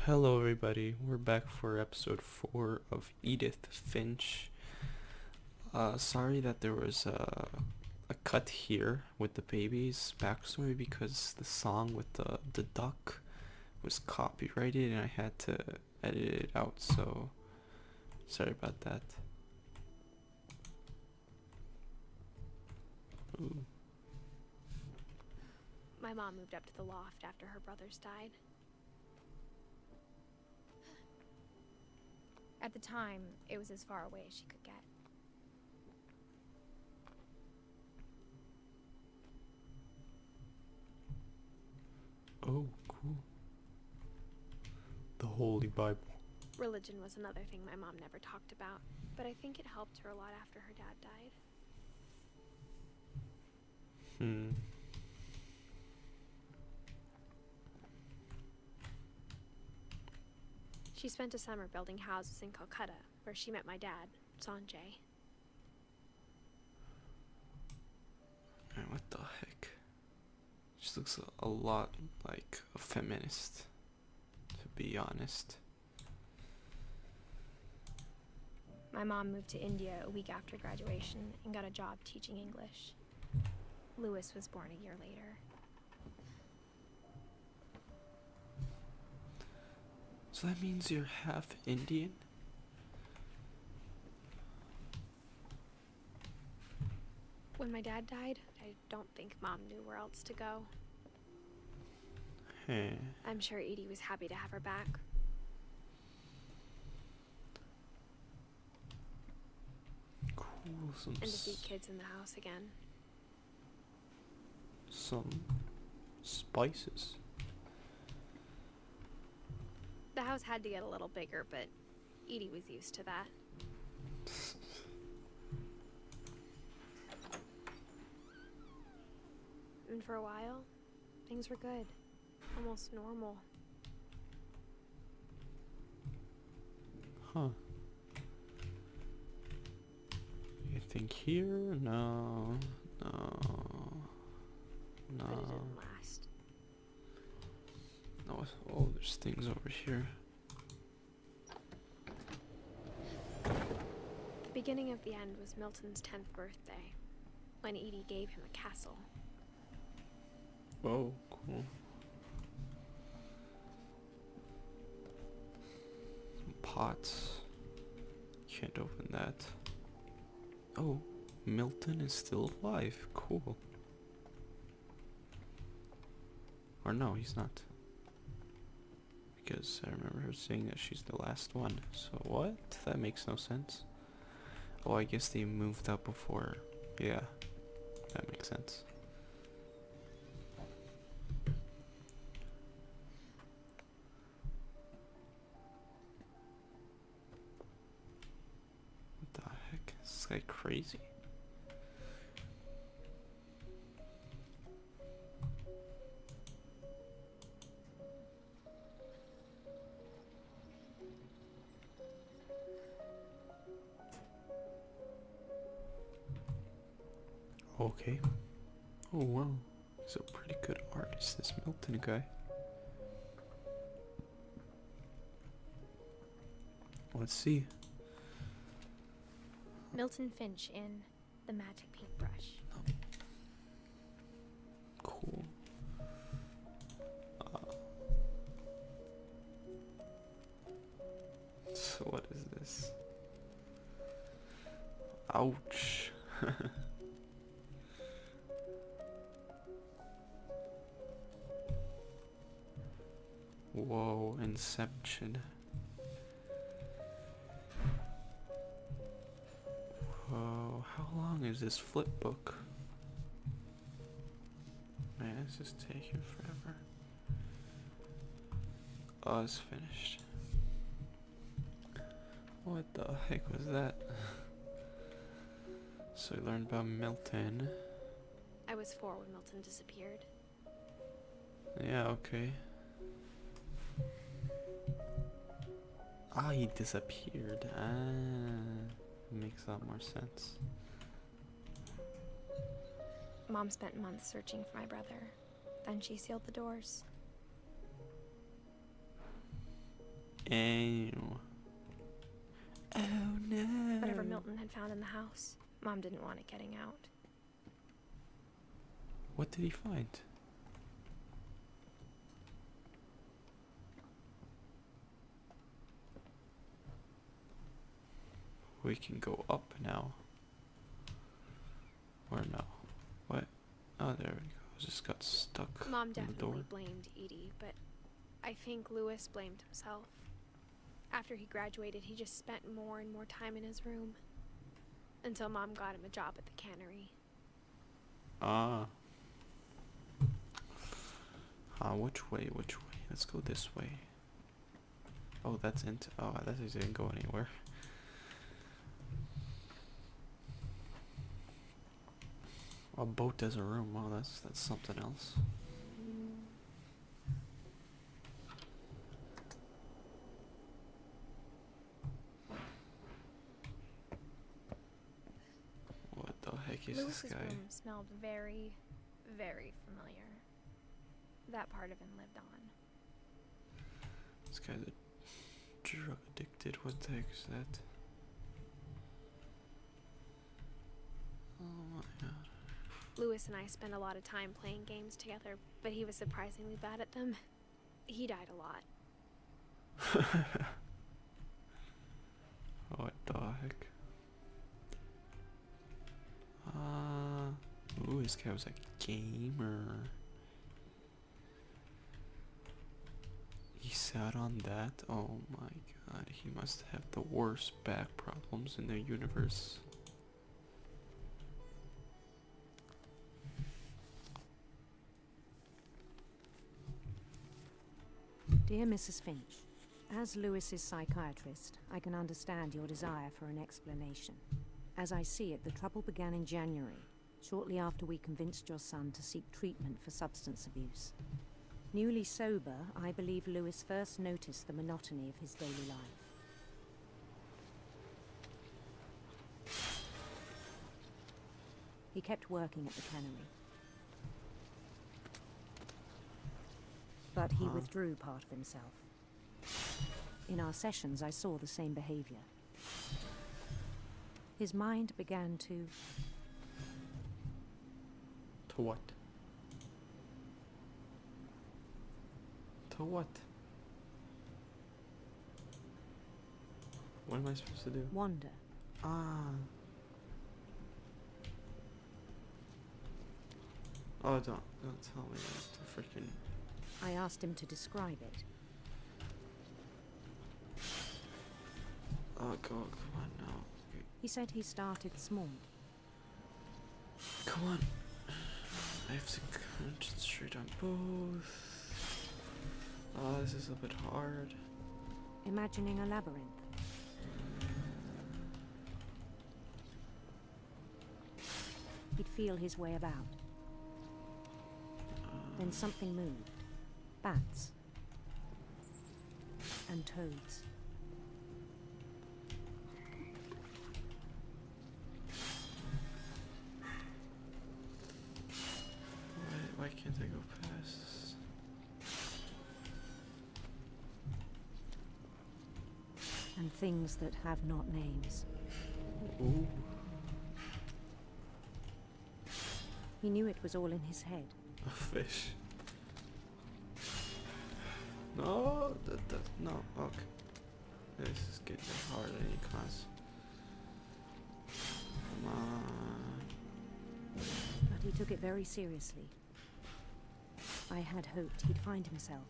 Hello, everybody. We're back for episode 4 of Edith, Finch. Sorry that there was a cut here with the baby's backstory because the song with the duck was copyrighted and I had to edit it out, so sorry about that. Ooh. My mom moved up to the loft after her brothers died. At the time, it was as far away as she could get. Oh, cool. The Holy Bible. Religion was another thing my mom never talked about, but I think it helped her a lot after her dad died. She spent a summer building houses in Calcutta, where she met my dad, Sanjay. Man, what the heck? She looks a lot like a feminist, to be honest. My mom moved to India a week after graduation and got a job teaching English. Louis was born a year later. So that means you're half Indian? When my dad died, I don't think Mom knew where else to go. Hey. I'm sure Edie was happy to have her back. Cool. And to see kids in the house again. Some spices. The house had to get a little bigger, but Edie was used to that. And for a while, things were good. Almost normal. Huh. You think here? No. But it didn't last. No. Oh, there's things over here. The beginning of the end was Milton's 10th birthday, when Edie gave him a castle. Whoa, cool. Some pots. Can't open that. Oh, Milton is still alive. Cool. Or no, he's not. Because I remember her saying that she's the last one. So what? That makes no sense. Oh, I guess they moved out before. Yeah, that makes sense. What the heck? Is this guy crazy? Okay. Oh wow. He's a pretty good artist, this Milton guy. Let's see. Milton Finch in The Magic Paintbrush. Cool. So what is this? Ouch. Whoa, Inception. Whoa, how long is this flip book? Man, it's just taking forever. Oh, it's finished. What the heck was that? So we learned about Milton. I was 4 when Milton disappeared. Yeah, okay. Ah, he disappeared. Ah, makes a lot more sense. Mom spent months searching for my brother. Then she sealed the doors. Ew. Oh no. Whatever Milton had found in the house, Mom didn't want it getting out. What did he find? We can go up now. Or no? What? Oh, there we go. Just got stuck Mom on the door. definitely blamed Edie, but I think Lewis blamed himself. After he graduated, he just spent more and more time in his room. Until Mom got him a job at the cannery. Ah. Which way? Which way? Let's go this way. Oh, that's into. Oh, that didn't go anywhere. A boat as a room. Oh, that's something else. What the heck is Lewis's this guy? room smelled very, very familiar. That part of him lived on. This guy's a drug addicted. What the heck is that? Oh my god. Lewis and I spent a lot of time playing games together, but he was surprisingly bad at them. He died a lot. What the heck? Ooh, this guy was a gamer. He sat on that? Oh my god, he must have the worst back problems in the universe. Dear Mrs. Finch, as Lewis's psychiatrist, I can understand your desire for an explanation. As I see it, the trouble began in January, shortly after we convinced your son to seek treatment for substance abuse. Newly sober, I believe Lewis first noticed the monotony of his daily life. He kept working at the cannery. But he withdrew part of himself. In our sessions, I saw the same behavior. His mind began to... To what? To what? What am I supposed to do? wander. Ah. Oh, don't tell me that. To freaking. I asked him to describe it. Oh god, come on now. Okay. He said he started small. Come on. I have to concentrate on both. Oh, this is a bit hard. Imagining a labyrinth. He'd feel his way about. Then something moved. Bats. And toads. Why can't I go past this? And things that have not names. Ooh. He knew it was all in his head. A fish. No, no, okay. This is getting hard in any class. Come on. But he took it very seriously. I had hoped he'd find himself.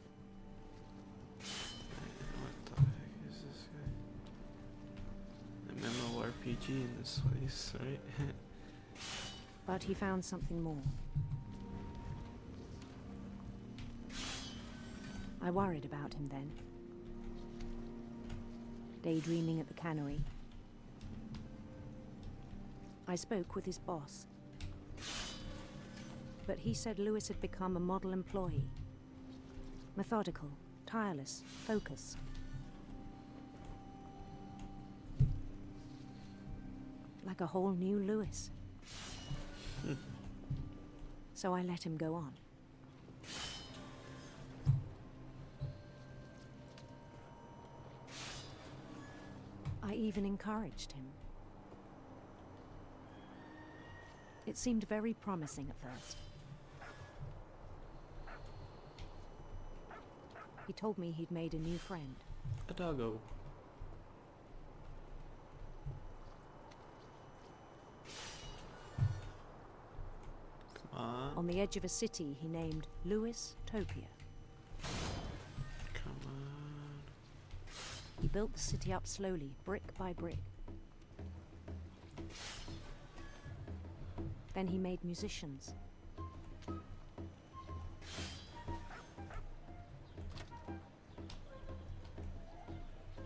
What the heck is this guy? A MMORPG in this place, right? But he found something more. I worried about him then. Daydreaming at the cannery. I spoke with his boss. But he said Lewis had become a model employee. Methodical, tireless, focused. Like a whole new Lewis. So I let him go on. I even encouraged him. It seemed very promising at first. He told me he'd made a new friend. A doggo. Come on. On the edge of a city he named Lewis Topia. Come on. He built the city up slowly, brick by brick. Then he made musicians.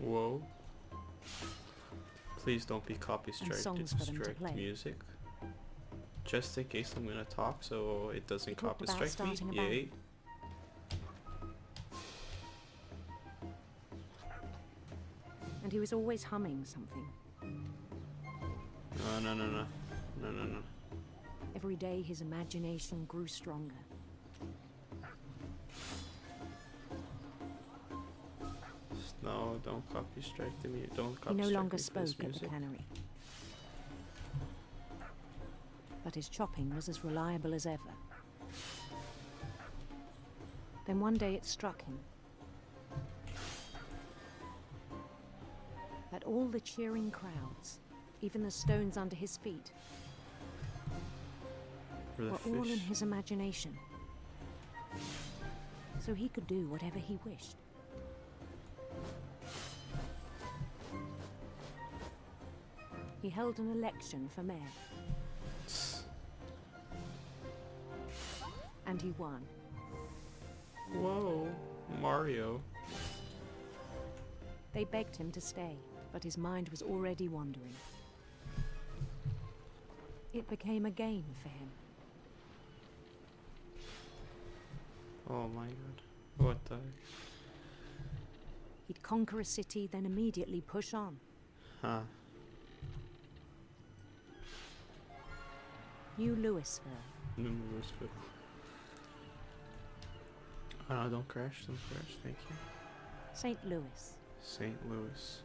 Whoa. Please don't be copy And striked. songs It's for them to strike play. music. Just in case I'm gonna talk so it doesn't He talked copy about strike starting me. a Yay. band. And he was always humming something. No, no, no, no. No, no, no. Every day his imagination grew stronger. No, don't copy strike the music. Don't He copy no strike longer me for this spoke at the music. cannery. But his chopping was as reliable as ever. Then one day it struck him that all the cheering crowds, even the stones under his feet, For the were all in fish. his imagination. So he could do whatever he wished. He held an election for mayor, and he won. Whoa, Mario. They begged him to stay, but his mind was already wandering. It became a game for him. Oh my god. What the heck? He'd conquer a city, then immediately push on. Huh. New Louisville. Louisville. Oh no, don't crash, thank you. St. Louis. St. Louis.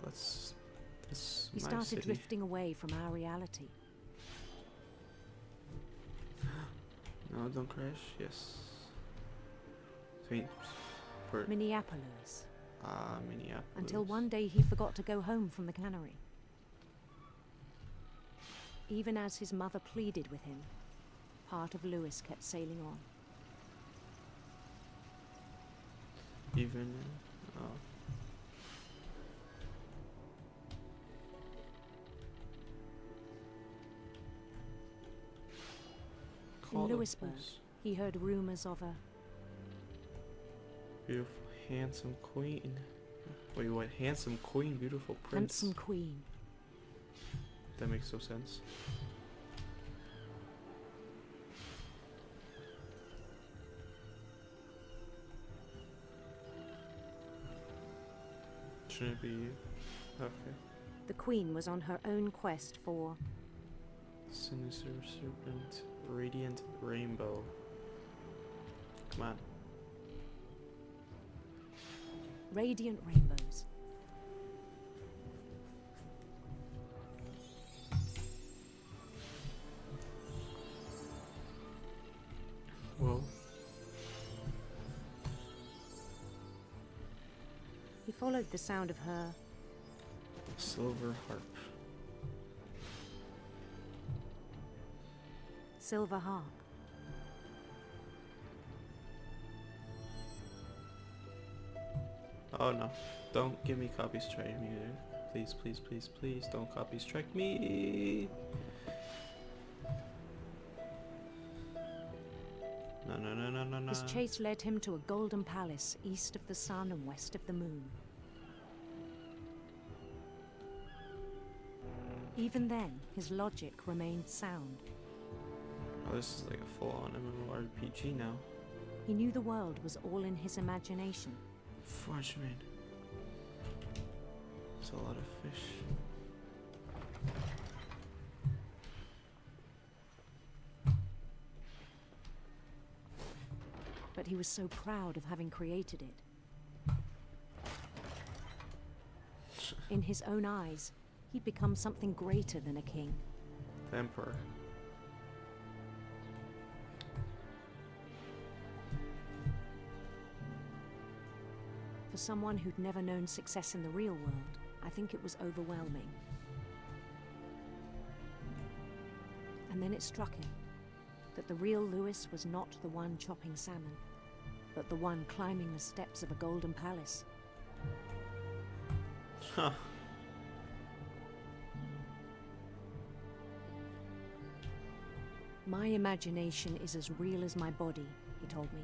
That's He my started city. drifting away from our reality. No, don't crash. Yes. St. Minneapolis. Minneapolis. Until one day he forgot to go home from the cannery. Even as his mother pleaded with him, part of Louis kept sailing on. Even. Oh. In Louisburg, he heard rumors of a Beautiful, handsome queen. Wait, what? Handsome queen, beautiful prince. handsome queen. That makes no sense. Shouldn't it be you? Okay. The queen was on her own quest for Sinister serpent, radiant rainbow. Come on. radiant rainbows. Whoa. He followed the sound of her Silver harp. silver harp. Oh no. Don't give me copy strike me there. Please, please, please, please don't copy strike me. No, no, no, no, no, no. His chase led him to a golden palace east of the sun and west of the moon. Even then, his logic remained sound. Oh, this is like a full-on MMORPG now. He knew the world was all in his imagination. Forgeman. It's a lot of fish. But he was so proud of having created it. In his own eyes, he'd become something greater than a king. The Emperor. For someone who'd never known success in the real world, I think it was overwhelming. And then it struck him that the real Lewis was not the one chopping salmon, but the one climbing the steps of a golden palace. Huh. My imagination is as real as my body, he told me.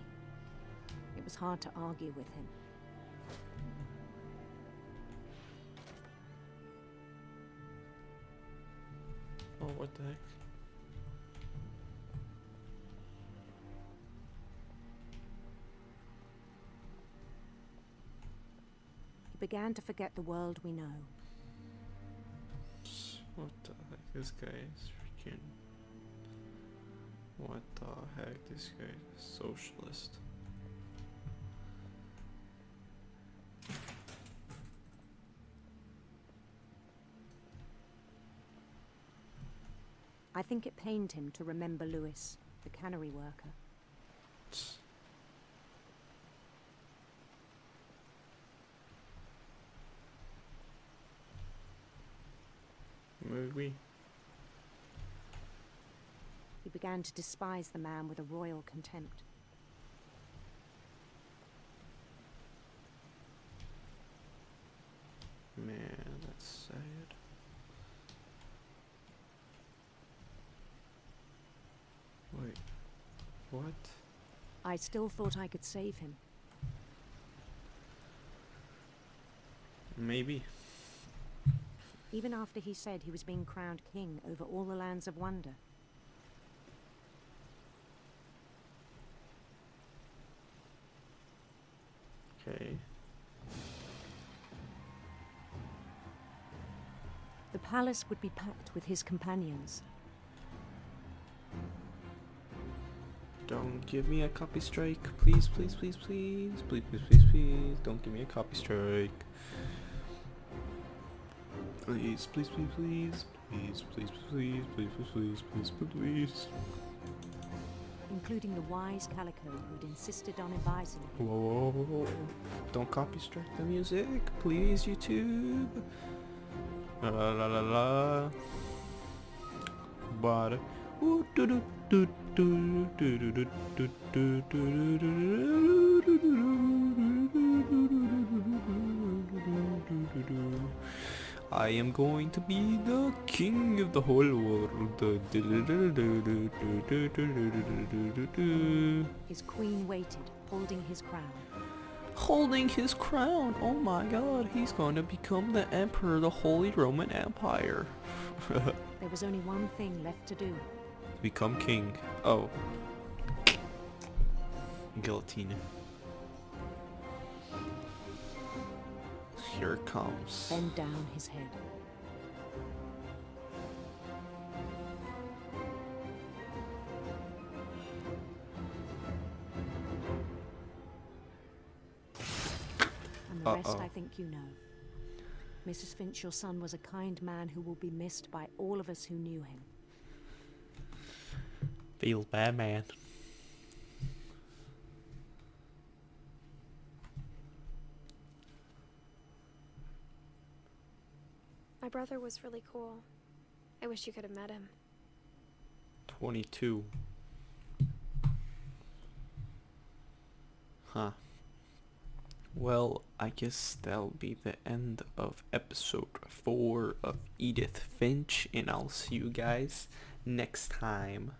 It was hard to argue with him. Oh, what the heck? He began to forget the world we know. What the heck? This guy is freaking... What the heck? This guy is a socialist. I think it pained him to remember Lewis, the cannery worker. Maybe. He began to despise the man with a royal contempt. Man, that's sad. Wait, what? I still thought I could save him. Maybe. Even after he said he was being crowned king over all the lands of wonder. Okay. The palace would be packed with his companions. Don't give me a copy strike. Please, please, please, please. Please, please, please, please. Don't give me a copy strike. Please, please, please, please. Please, please, please, please, please, please, please, please. Including the wise Calico who'd insisted on advising him. Whoa, whoa, whoa, whoa. Don't copy strike the music. Please, YouTube. La la la la la. But ooh, do do do do do do do do do do. I am going to be the king of the whole world. His queen waited, holding his crown. Holding his crown. Oh my god, he's going to become the emperor of the Holy Roman Empire. There was only one thing left to do. Become king. Oh. Guillotine. Here it comes. Bend down his head. And the rest I think you know. Mrs. Finch, your son was a kind man who will be missed by all of us who knew him. Feels bad, man. My brother was really cool. I wish you could have met him. 22. Huh. Well, I guess that'll be the end of episode 4 of Edith Finch, and I'll see you guys next time.